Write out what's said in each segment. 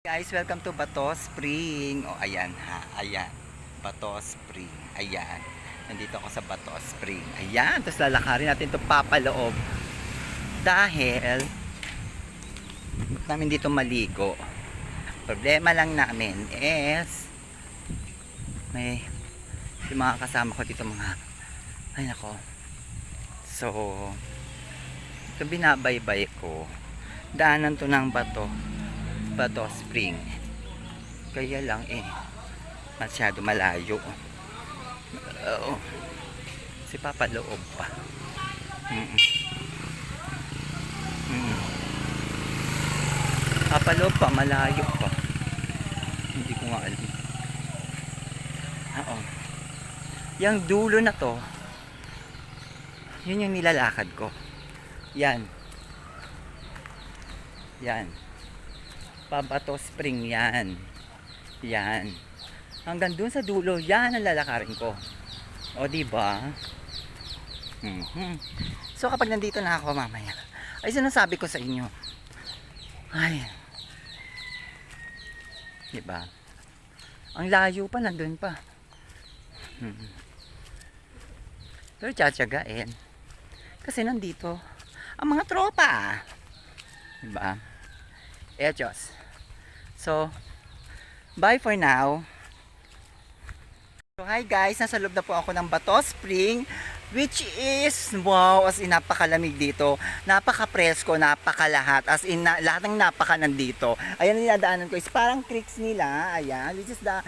Guys, welcome to Bato Spring. O, ayan ha. Ayan. Bato Spring. Ayan. Nandito ako sa Bato Spring. Ayan. Tapos lalakarin natin ito papaloob. Dahil namin dito maligo. Problema lang namin is may yung mga kasama ko dito mga ay nako. So, ito binabaybay ko. Daanan to ng Bato Spring. Kaya lang masyado malayo. Oo. Si Papa loob pa. Papa loob pa, malayo pa. Hindi ko nga alam. Oo. Yang dulo na to, yun yung nilalakad ko. Yan. Yan. Bato Spring yan. Yan. Hanggang dun sa dulo, yan ang lalakarin ko. O diba? So kapag nandito na ako mamaya, ay sinasabi ko sa inyo. Ay. Diba? Ang layo pa, nandun pa. Pero tsatsagain. Kasi nandito ang mga tropa. Diba? Diyos. So, bye for now. So, hi guys, nasa loob na po ako ng Bato Spring, which is, wow, as in napakalamig dito, napaka-presko, napakalahat, as in lahat ng napaka nandito. Ayan ang dinadaanan ko, is parang creeks nila, ayan, which is the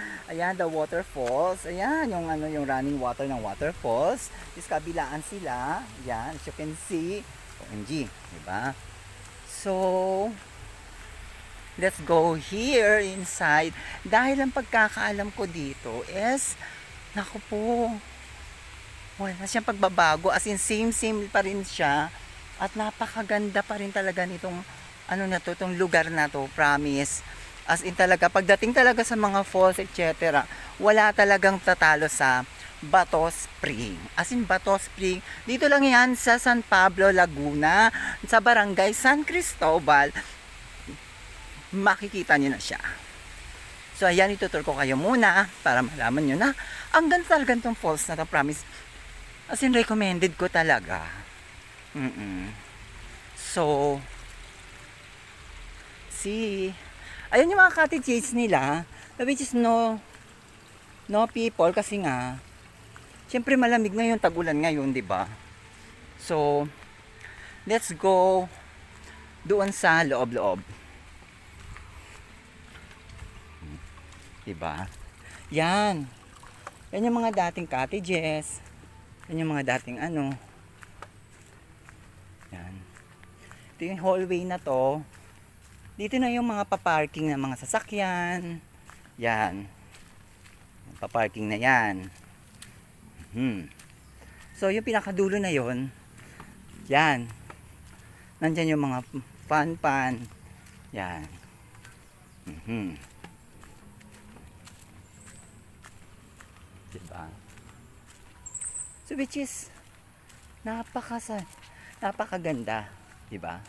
waterfalls, ayan, yung running water ng waterfalls, is kabilaan sila, ayan, as you can see, OMG, diba? So, let's go here inside. Dahil ang pagkakaalam ko dito is, naku po, wala siyang pagbabago. As in, same pa rin siya. At napakaganda pa rin talaga nitong, itong lugar na to, promise. As in talaga, pagdating talaga sa mga falls, etc., wala talagang tatalo sa Bato Spring. As in, Bato Spring, dito lang yan sa San Pablo, Laguna, sa Barangay San Cristobal, makikita nyo na siya. So ayan, itutur ko kayo muna para malaman nyo na ang ganda talaga itong falls na to, promise. As in, recommended ko talaga. So, see, ayan yung mga cottages nila, which is no people kasi nga, syempre malamig ngayon, tagulan ngayon, di ba? So, let's go doon sa loob-loob. Diba? Yan. Yan yung mga dating cottages. Yan yung mga dating Yan. Ito yung hallway na to. Dito na yung mga paparking ng mga sasakyan. Yan. Paparking na yan. So yung pinakadulo na yon. Yan. Nandyan yung mga pan. Yan. Diba? So which is napakaganda, diba?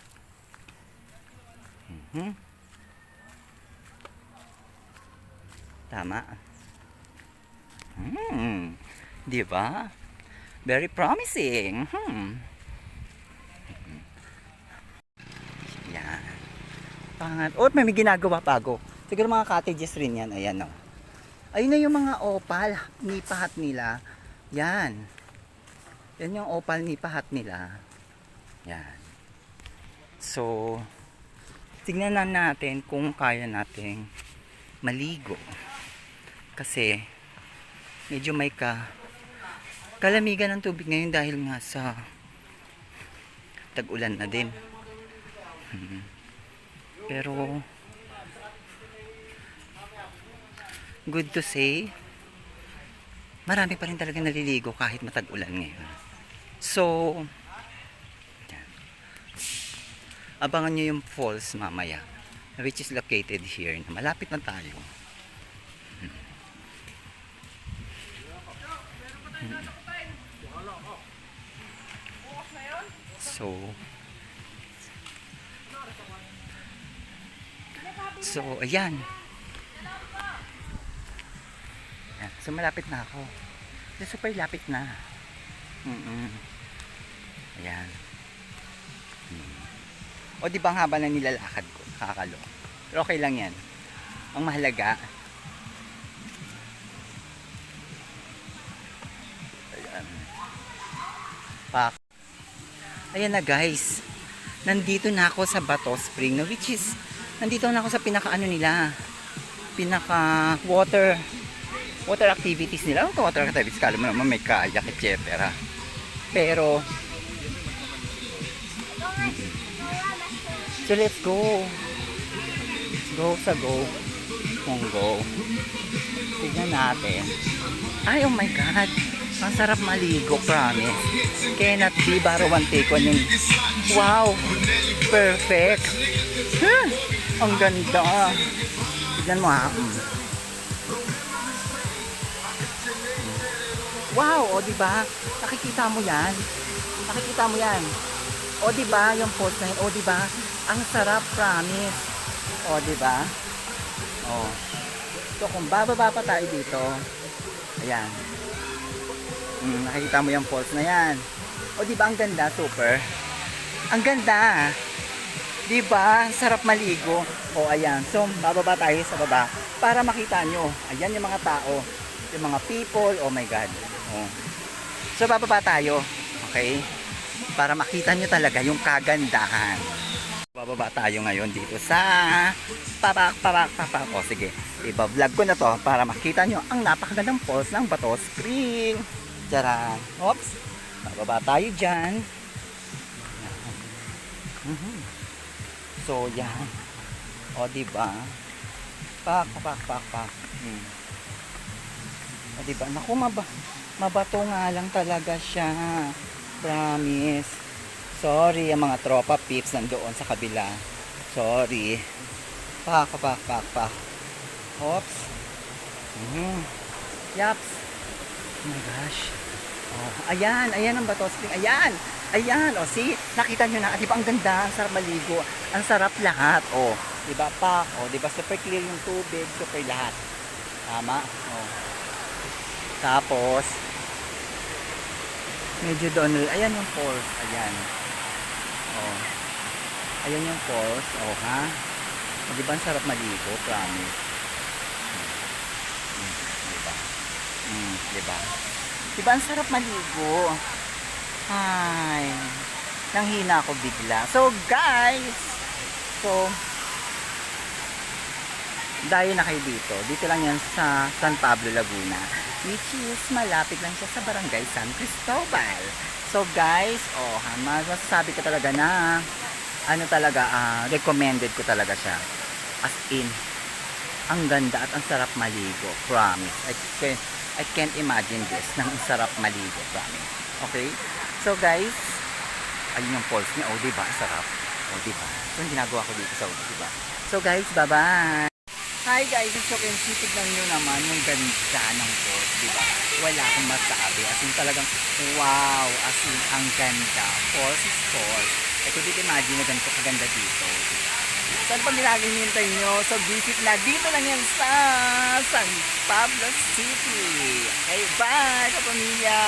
Tama. Diba? Very promising. Yan. May ginagawa bago. Siguro mga cottages rin yan. Ayan, no. Ayun na yung mga opal, nipahat nila. Yan. Yan yung opal nipahat nila. Yan. So, tignan na natin kung kaya nating maligo. Kasi, medyo may kalamigan ng tubig ngayon dahil nga sa tag-ulan na din. Pero, good to say, marami pa rin talaga naliligo kahit matag-ulan ngayon. So, yan. Abangan nyo yung falls mamaya, which is located here. Malapit na tayo. So, So, ayan. Ayan. So, malapit na ako. So, super lapit na. Ayan. O, di ba ang haba na nilalakad ko? Kakalo. Pero okay lang yan. Ang mahalaga, ayan. Pak. Ayan na guys. Nandito na ako sa Bato Spring. No, which is, nandito na ako sa pinaka ano nila. Pinaka water activities nila. Ano water activities? Kala mo naman may kayak, etc. Pero, so let's go. Go sa go. Kung go. Tignan natin. Ay, oh my God. Ang sarap maligo, promise. Cannot be baro one take one yung... Wow! Perfect! Huh, ang ganda! Tignan mo ha. Wow! O diba? Nakikita mo yan? Nakikita mo yan? O diba? Yung post na yun? O diba? Ang sarap, promise. O diba? O. So kung bababa pa tayo dito, ayan. Nakikita mo yung falls na yan. O diba ang ganda, super? Ang ganda. Diba? Ang sarap maligo. O ayan. So bababa tayo sa baba para makita nyo. Ayan yung mga tao. Yung mga people. Oh my God. O. So bababa tayo. Okay? Para makita nyo talaga yung kagandahan. Bababa tayo ngayon dito sa papak. O sige. Iba-vlog ko na to para makita nyo ang napakagandang falls ng Bato Spring. Tara. Oops. Bababa tayo dyan. So, yan. O, diba? Pak. O, diba? Naku, mabato nga lang talaga siya. Promise. Sorry, ang mga tropa peeps nandoon sa kabila. Sorry. Pak. Oops. Yaps. Oh my gosh. Oh, ayan ang Bato Spring. Ayan, oh, see? Nakita nyo na, di ba ang ganda, ang sarap maligo, ang sarap lahat, oh. Di ba pa, oh, di ba super clear yung tubig, super lahat. Tama, oh. Tapos, medyo doon, ayan yung falls, ayan. Oh. Ayan yung falls, oh ha. Oh, di ba ang sarap maligo, promise. Diba? Diba? Diba ang sarap maligo? Ay, nanghina ako bigla. So guys, dayo na kayo dito. Dito lang yan sa San Pablo, Laguna. Which is malapit lang siya sa Barangay San Cristobal. So guys, masasabi ko talaga na ano talaga, recommended ko talaga siya. As in, ang ganda at ang sarap maligo. Promise. I can't imagine this nang sarap maligo. Promise. Okay? So guys, ayun yung falls niya. O, diba? Sarap. O, diba? So, yung ginagawa ko dito sa diba? So guys, bye-bye! Hi guys, as you can see, tignan nyo naman yung ganda ng falls, diba? Wala akong masabi. As in talagang, wow! As in, ang ganda. Falls is falls. I couldn't imagine na ganito kaganda dito. Diba? Saan pa nilagay nyo? So visit na dito lang yan sa San Pablo City. Okay, bye sa pamilya!